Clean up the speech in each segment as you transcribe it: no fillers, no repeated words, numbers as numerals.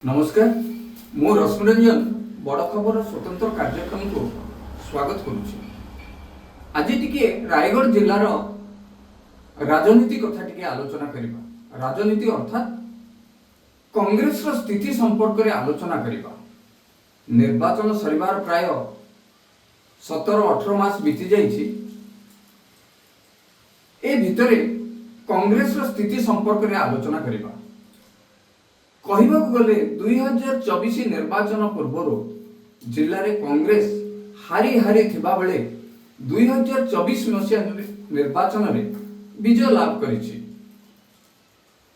नमस्कार मु रश्मिरंजन बड़ खबर स्वतंत्र कार्यक्रम को स्वागत करुच्ची। आज टिके रायगढ़ जिलार राजनीति कथा टिके आलोचना करिबा। राजनीति अर्थात कांग्रेस रो स्थिति संपर्क रे आलोचना करिबा। निर्वाचन सरिबार प्राय 17-18 मास बीती जाइछि। ए भितरे कांग्रेस रो स्थिति संपर्क रे आलोचना करिबा। कहबाकू गले 2024 निर्वाचन पूर्व जिले में कांग्रेस हारी हारी थिबा बेले 2024 मसीहा निर्वाचन में विजय लाभ करिछि।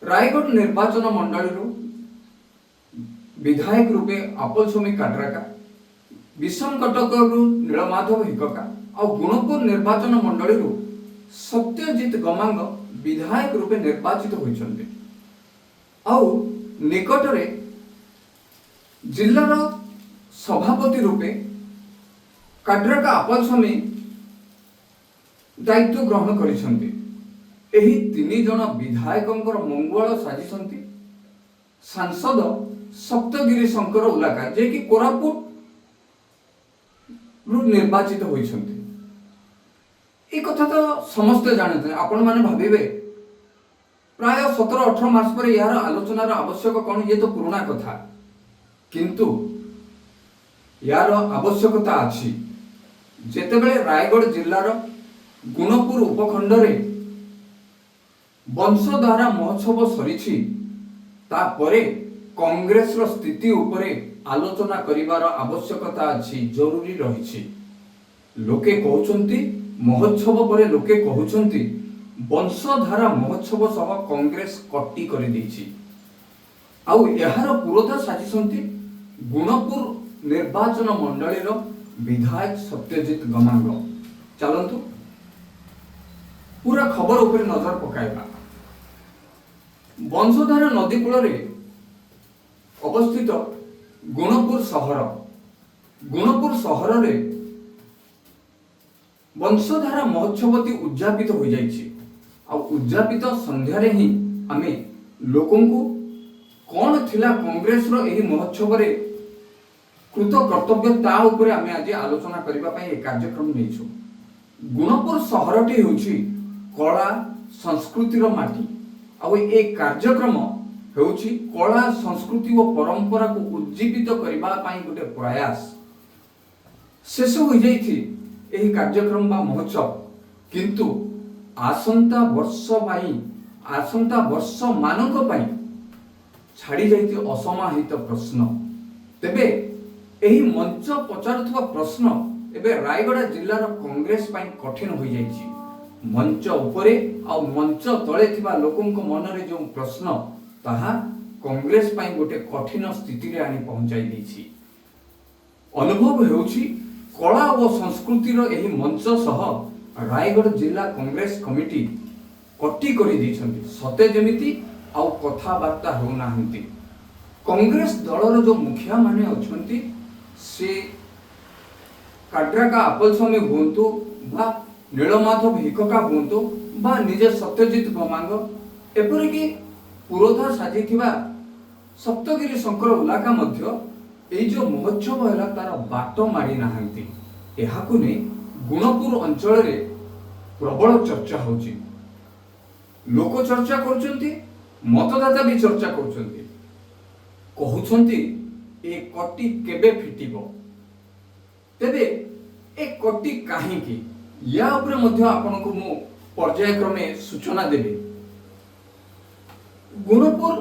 रायगढ़ निर्वाचन मंडल विधायक रूपे अपल स्वामी काटराका, विषम कटक नीलमाधव हिकका और गुणपुर निर्वाचन मंडल सत्यजित गमांग विधायक रूपे निर्वाचित होइछन्ते। निकटरे जिलार सभापति रूपे काड्राका अपल स्वामी दायित्व ग्रहण करिसंती। एही 3 जन विधायकंकर मंगल साजिसंती सांसद सप्तगिरी शंकर उलाका जे कि कोरापुट रु निर्वाचित होइसंती। ए कथा तो समस्त जानते। आपण माने भाबिबे प्राय 17-18 मास पर यार आलोचनार आवश्यक कौन, ये तो पुराना कथा, किंतु यार आवश्यकता अछि। जेतेबेले रायगढ़ जिलार गुणपुर उपखंड रे वंशधारा महोत्सव सरीछि, तापरे कांग्रेस रो स्थिति उपरे आलोचना करिवार आवश्यकता अछि, जरूरी रहिछि। लोके कहउछंती महोत्सव परे लोके कहउछंती वंशधारा महोत्सव सह कांग्रेस कट्टी कर देछि। आउ एहार पुरोधा साजिसंती गुणपुर निर्वाचन मंडलीर विधायक सत्यजित गमांग। चलंतु पूरा खबर ऊपर नजर पकाइबा। वंशधारा नदी कूल रे अवस्थित गुणपुर सहर रे वंशधारा महोत्सवती उद्यापित हो जाइछि। उद्यापित संध्यारे ही आमे लोकंकु कौन थिला कांग्रेस रो एही महोत्सव रे कृत कर्तव्य ता उपरे आमे आज आलोचना करिबा पई ए कार्यक्रम नेछु। गुणपुर सहरटी होछि कला संस्कृति रो माटी। आ ए कार्यक्रम होछि कला संस्कृति और परंपरा को उज्जीवित करिबा पई गोटे प्रयास। शेष हो जाइछि एही कार्यक्रम बा महोत्सव, किंतु आसंता वर्ष मानक पाई छाड़ी जाइति असमाहित प्रश्न। तेबे एही मंच पचारुथवा प्रश्न एबे रायगढ़ जिल्लार कांग्रेस पाई कठिन हो जाइछि। मंच उपरे आ मंच तळे थिबा लोकंक मनरे जो प्रश्न ताहा कांग्रेस पाई गोटे कठिन स्थिति रे आनी पहुंचाई दैछि। अनुभव हेउछि कला और संस्कृतिर एही मंच सह रायगढ़ जिला कांग्रेस कमिटी कट्टी करी दैछन्ति। सते जेमिति आउ कथाबार्ता हो नाहंती। कांग्रेस दलर जो मुखिया माने अछन्ति से काड्राका अपल स्वामी हुंतु बा नीलमाधव हिकका हुंतु बा निजे सत्यजित गमांग एपरि कि पुरोधा साजिथिबा सप्तगिरी शंकर उलाका मध्य एई जो महोत्सव हैला तार बाट मारी नाहंती। एहाकु ने गुणपुर अंचल रे प्रबल चर्चा होची। लोक चर्चा करछन्ती, मतदाता भी चर्चा करछन्ती। कहउछन्ती ए कट्टी केबे फिटिबो। तेबे ए कट्टी काहे की या ऊपर मध्य आपनको मु पर्यायक्रमे सूचना देबे। गुणपुर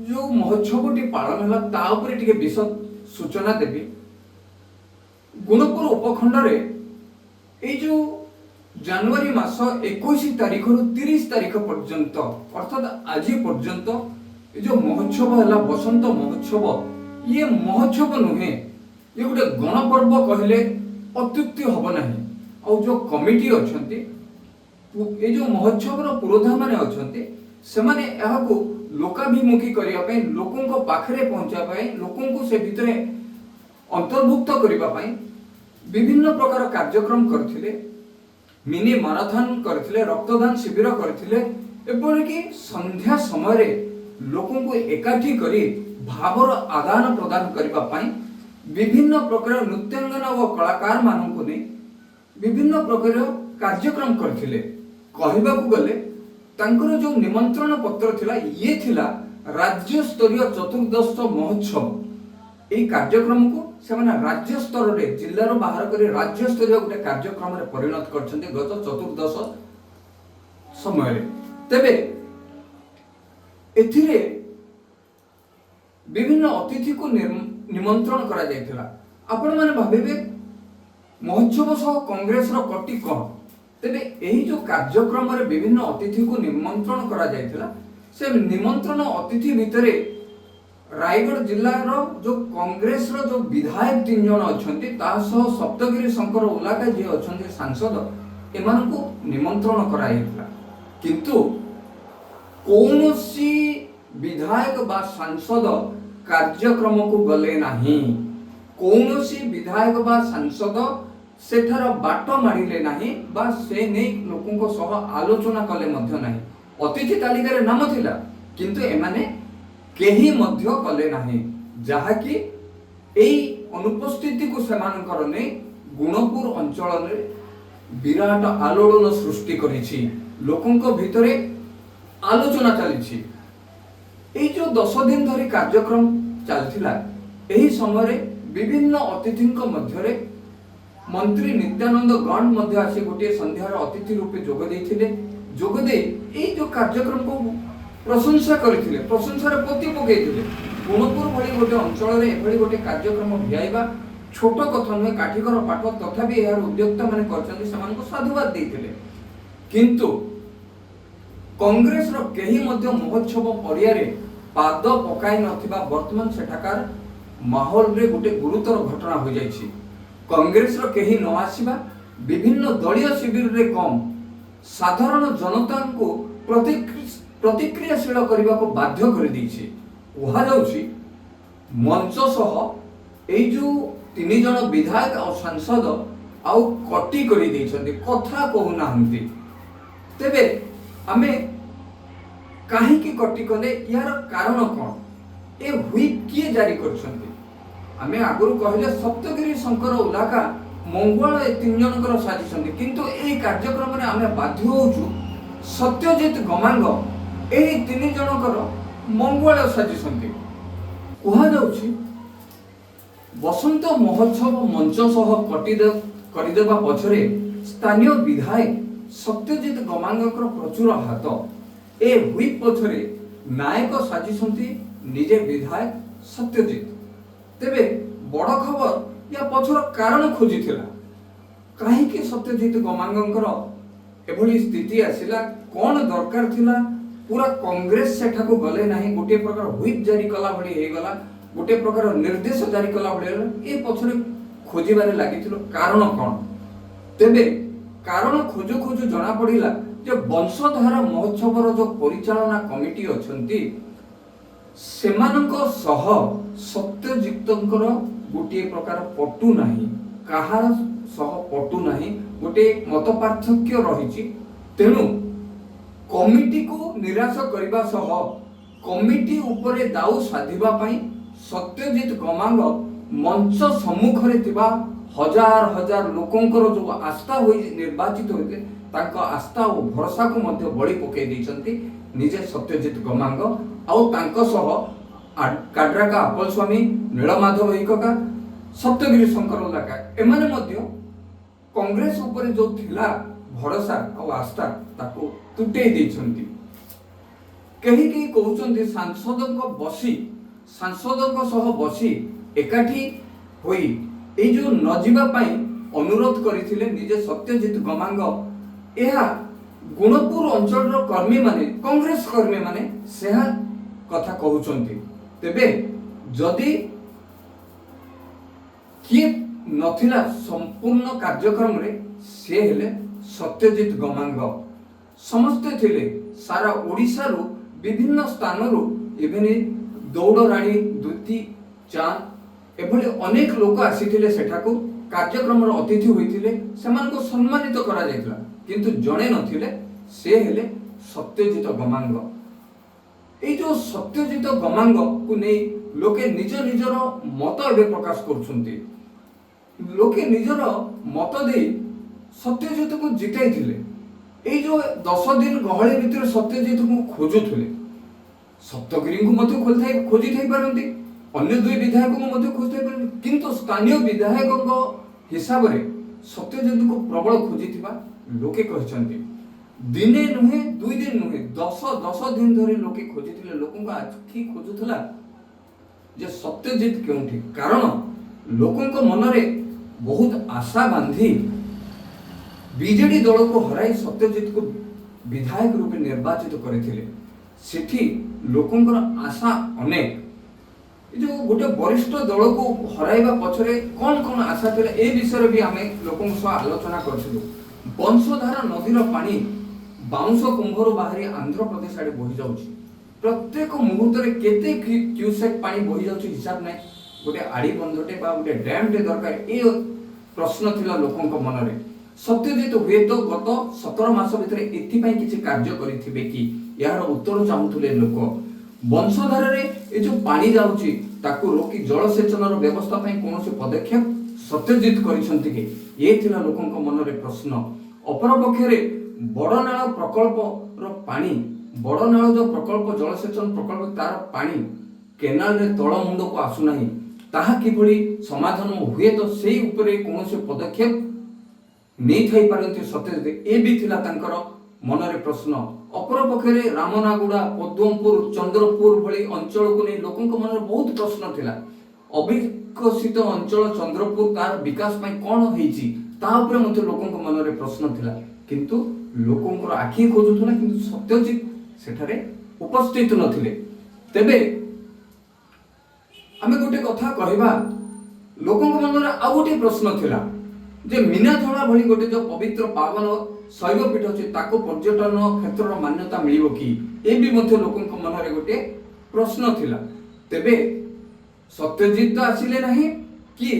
जो महोत्सवटी पालन होला ता ऊपर टिके विशद सूचना देबे। गुणपुर उपखंड रे ए जो जनवरी मास 21 तारीख रु 30 तारीख पर्यंत अर्थात आज पर्यंत ये जो महोत्सव है बसंत महोत्सव, ये महोत्सव नुहे, ये गोटे गणपर्व कहले अत्युक्ति हब नहीं। और जो कमिटी अच्छे ये जो महोत्सव पुरोधा माने अच्छे से माने यहाकू लोकाभिमुखी करिया पई, लोकन को पाखरे पहुंचा पई, लोकन को से भितरे अंतर्भुक्त करिबा पई विभिन्न प्रकार कार्यक्रम करथिले। मिनी माराथन करथिले, रक्तदान शिविर करथिले, एपरिक संध्या समय लोकों को एकाठी करी भावर आदान प्रदान करबा पई विभिन्न प्रकार नृत्यांगना और कलाकार मानक ने विभिन्न प्रकार कार्यक्रम करथिले। कहबाकू गले तांकर जो निमंत्रण पत्र थिला ये थिला राज्य स्तरीय चतुर्दश महोत्सव। এই कार्यक्रम को सेमाने राज्य स्तर रे जिल्लार बाहर करी राज्य स्तरीय गोटे कार्यक्रम रे परिणत करछन्ते गत चतुर्दश समय रे। तेबे एथिरे विभिन्न अतिथि को निमंत्रण करा जायतिला। आपण माने भाबिबे महोत्सव सह कांग्रेस रो कटी कोन। तेबे एही जो कार्यक्रम रे विभिन्न अतिथि को निमंत्रण करा जायतिला से निमंत्रण अतिथि भितरे रायगढ़ जिल्लार जो कांग्रेस रो जो विधायक 3 जन अछन्ति ता सह सप्तगिरी शंकर उलाका जे अछन्ति सांसद एमान को निमंत्रण करा जायतिला। किंतु कौनसी विधायक बा सांसद कार्यक्रम को गले नाही। कौनसी विधायक बा सांसद सेठार बाट मारिले नाही बा से नै लोकन को सह आलोचना कले मध्य नाही। अतिथि तालिका रे नाम थिला किंतु एमाने केही मध्य कले नाही, जहा कि एई अनुपस्थिति को सेमानकर नै गुणपुर अंचल रे विराट आलोड़न सृष्टि करिछि। लोकन को भितरे आलोचना चलिछि। एई जो 10 दिन धरि कार्यक्रम चलथिला एही समय रे विभिन्न अतिथिक मध्य रे मंत्री नित्यानंद गण मध्य आसी गोटे संध्यार अतिथि रूपे जोग देइथिले। जोग दे एई जो कार्यक्रम को प्रशंसा करथिले, प्रशंसा रे पोती पकेइथिले। गुणपुर भली गोटे अंचल रे एभली गोटे कार्यक्रम भियाइबा छोट कथा नुहे, काठीकर पाठ। तथापि यार उद्योक्ता माने करछन्ति सेमान को साधुवाद देइथिले। किंतु कांग्रेस रो केही मध्य महोत्सव पड़िया रे पाद पकाई नथिबा वर्तमान सेठाकार माहौल रे गोटे गुरुतर घटना हो जाइछि। कांग्रेस रो केही न आसीबा विभिन्न दलीय शिविर रे कम साधारण जनता को प्रतिक्रियाशील करने को बाध्य कर देछि। कहा जाउछि मंच सह एई जो 3 जन विधायक और सांसद आउ कटी करी देछन्ते, कथा कहू नाहंती। तेबे आमे काहे की कटी कले, यार कारण कोन, ए व्हिप किए जारी करछन्ते। आमे आगुरु कहले सप्तगिरी शंकर उलाका मंगल ए 3 जनकर साजिछन्ते, किंतु एई कार्यक्रम रे आमे बाध्य होउछु सत्यजित गमांग एही 3 जनकर मंगल साजिछन्ते। कहा जाउछि बसंत महोत्सव मंच सह कटिदेबा पछरे स्थानीय विधायक सत्यजित गमांगकर प्रचुर हाथ। ए व्हिप पछरे नायक साजिछन्ति निजे विधायक सत्यजित। तेबे बड़ खबर या पछर कारण खोजिथिला, काहे कि सत्यजित गमांगकर एभली स्थिति आसिला, कोन दरकार थिला। पूरा कांग्रेस सेठाको गले नाही, गोटे प्रकार व्हिप जारी कला भली हे गला, गोटे प्रकार निर्देश जारी कला भली ए पछरे खोजिबारे लागिथिलो कारण कोन। तेबे कारण खोजु खोजु जणा पडिला जे वंशधारा महोत्सवर जो परिचालना कमिटी अछंती सेमानक सह सत्यजितंकर गोटे प्रकार पटु नाही, कहार सह पटु नाही, गोटे मत पार्थक्य रहिछि। तेनु कमिटी को निराश करबा सह कमिटी उपरे दाऊ साधिबा पई सत्यजित गमांग मंच सम्मुख रे तिबा हजार हजार लोकंकर जो आस्था होई निर्वाचित होते तांका आस्था और भरोसा को मध्य बळी पके दैछन्ति निजे सत्यजित गमांग आउ तांका सह काड्राका अपल स्वामी, नीलमाधव एकका, सप्तगिरी शंकर उलाका एमाने मध्य कांग्रेस उपरे जो थिला भरोसा और आस्था ताको तुटे दैछन्ति। कहीं कहीं कहउछन्ति सांसदक सह बसी एकाठी होई ए जो न जिबा पई अनुरोध करिथिले निजे सत्यजित गमांग। एहा गुणपुर अंचल रो कर्मी माने, कांग्रेस कर्मी माने सेहा कथा कहउछन्ति। तेबे जदि किए नथिला संपूर्ण कार्यक्रम रे से हेले सत्यजित गमांग। समस्ते थिले सारा ओडिसा रो विभिन्न स्थान रो एभेनी दौड़ राणी द्विती चांद एभली अनेक लोक आसीथिले सेठाको कार्यक्रम रो अतिथि होइथिले, सेमान को सम्मानित करा जायतिला, किंतु जणे नथिले से हेले सत्यजित गमांग। ए जो सत्यजित गमांग को नै लोके निज निजर मत एवं प्रकाश कर लोके निजर मत दे सत्यजित को जिताई ये जो 10 दिन गहली भितर सत्यजित को खोजुले सप्तगिरी को खोजी थी पारती अन्य 2 विधायक को खोजी थी किंतु स्थानीय विधायक हिसाब से सत्यजित को प्रबल खोजी लोके कहते दिने नुहे 2 दिन नुहे 10 दिन धरी लोके खोजी लोक आखि खोजुला जे सत्यजित क्योंठी कारण लोकों मनरे बहुत आशा बांधी बीजेडी दल को हराई सत्यजित को विधायक रूपे निर्वाचित करथिले सेठी लोकंकर आशा अनेक जो गोटे वरिष्ठ दल को हराइबा पछरे कौन कौन आशा थिले ए विषय भी आमे लोकन सह आलोचना करथिलु वंशधारा नदीर पानी बाउंस कुंभर बाहरी आंध्र प्रदेश आड़े बही जाउछि प्रत्येक मुहूर्त रे केते क्यूसेक पानी बही जाउछि हिसाब नै गोटे आड़ी बंधटे बा गोटे डैम टे दरकार ए प्रश्न थिला लोकंक मनरे सत्यजित हुए तो गत 17 मास भितर एथिपाई किछि कार्य करिथिबे कि यार उत्तर चाहुथुले लोक वंशधार रे ए जो पानी जाउछि ताकू रोकी जलसेचन रो व्यवस्था पई कोनोसे पदक्षेप सत्यजित करिसंति कि ए थिला लोकंक मनरे प्रश्न अपर पक्षरे बड़नाळ प्रकल्प रो पानी बड़नाळ जो प्रकल्प जलसेचन प्रकल्प तार पानी केनाल रे तळ मुंड को आसु नाही ताहा किभली समाधान हुए तो सेही उपरे कोनोसे पदक्षेप नहीं थई पारंती सत्यजित ए भी थिला तांकर मनरे प्रश्न अपर पक्षरे रामनागुड़ा पद्मपुर चंद्रपुर भली अंचल को नहीं लोकंक मनरे बहुत प्रश्न थिला अविकसित अंचल चंद्रपुर तार विकास पई कोन हेची ता ऊपर मते लोकंक मनरे प्रश्न थिला किंतु लोकंकर आखि खोजुथुना किंतु सत्यजित सेठारे उपस्थित नथिले तेबे आमे गोटे कथा कहबा लोकंक मनरे आ गोटे प्रश्न थिला जे मीनाझोड़ा भली गोटे जो पवित्र पावन शैव पीठ अछि ताको पर्यटन क्षेत्र मान्यता मिलिबो कि ए भी मध्य लोकंक मनरे गोटे प्रश्न थिला तेबे सत्यजित तो आसिले नाही कि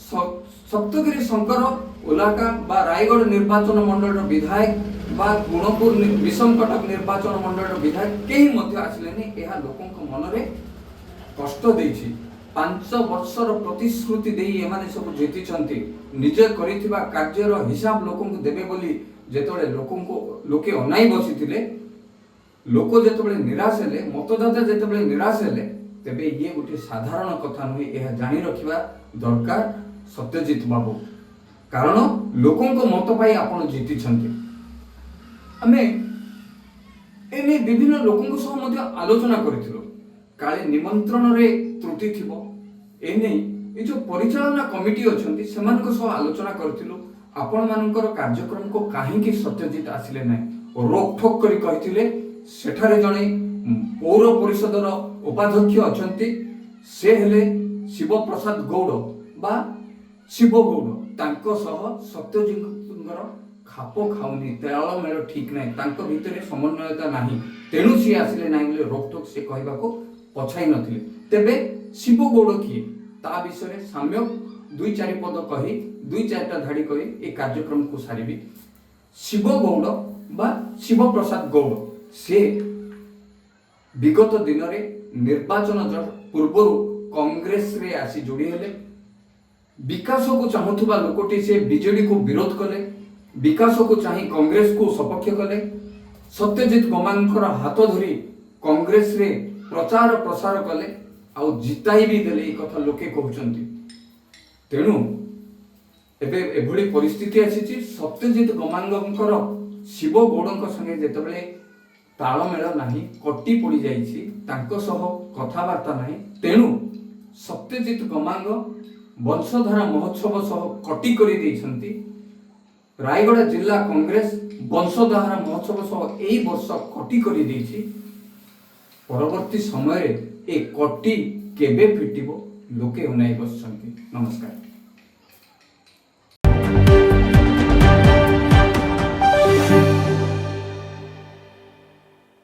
सप्तगिरी शंकर उलाका बा रायगढ़ निर्वाचन मंडल विधायक बा गुणपुर विषम कटक निर्वाचन मंडल विधायक केही मध्य आसिले नहीं एहा लोकंक मनरे कष्ट देछि 5 वर्षर प्रतिश्रुति देई एमाने सब जीति छंती निजे करिथिबा कार्यर हिसाब लोकंकु देबे बोली जेतबेले लोकंकु लोके अनाई बसिथिले लोक जेतबेले निराश हेले मतदाता जेतबेले निराश हेले तेबे ये गोटे साधारण कथा नुहे एहा जानि रखिबा दरकार सत्यजित बाबू कारण लोकंक मत पाई आपण जीति छंती आमे एने विभिन्न लोकंक सह मध्ये आलोचना करिथिलो काले निमंत्रण रे त्रुटि थिबो एने ए जो परिचालना कमिटी अछंती सेमानक सह आलोचना करथिलु आपण मानकर कार्यक्रम को काहे कि सत्यजित आसिले नै रोक ठोक करी कहिथिले सेठारे जणे पौर परिषदर उपाध्यक्ष अछंती से हेले शिव प्रसाद गौड़ बा शिव गौड़ तांको सह सत्यजितଙ୍କର खाप खाउनी तालमेल ठीक नै तांको भितरे समन्वयता नाही तेनु सी आसिले नै बोले रोक ठोक से कहबा को पछाई नथिले तेबे शिव गौड़ किए ता विषय साम्य 2-4 पद कही 2-4 धाड़ी कही ए कार्यक्रम को सारिबी शिव गौड़ बा शिव प्रसाद गौड़ से विगत दिन रे निर्वाचन पूर्व कांग्रेस रे आसी जोड़ी हेले विकास को चाहूथुबा लोकटी से बीजेडी को विरोध कले विकास को चाही कांग्रेस को सपक्ष कले सत्यजित गमांकर हाथ धरी कांग्रेस रे प्रचार प्रसार कले आउ जिताई भी देले ए कथा लोके कहउचंती तेनु एबे एभली परिस्थिति आसीची सत्यजित गमांगकर शिव गौड़क संगे जेतबेले तालमेल नाही कटी पड़ी जाइछि तांको सह कथावार्ता नाही तेनु सत्यजित गमांग वंशधारा महोत्सव सह कटी करी दैछंती रायगढ़ जिला कांग्रेस वंशधारा महोत्सव सह एई वर्ष कटी करी दैछि परवर्ती समय ए कटी केबे फिटिबो लोके उनाई बसछंती नमस्कार।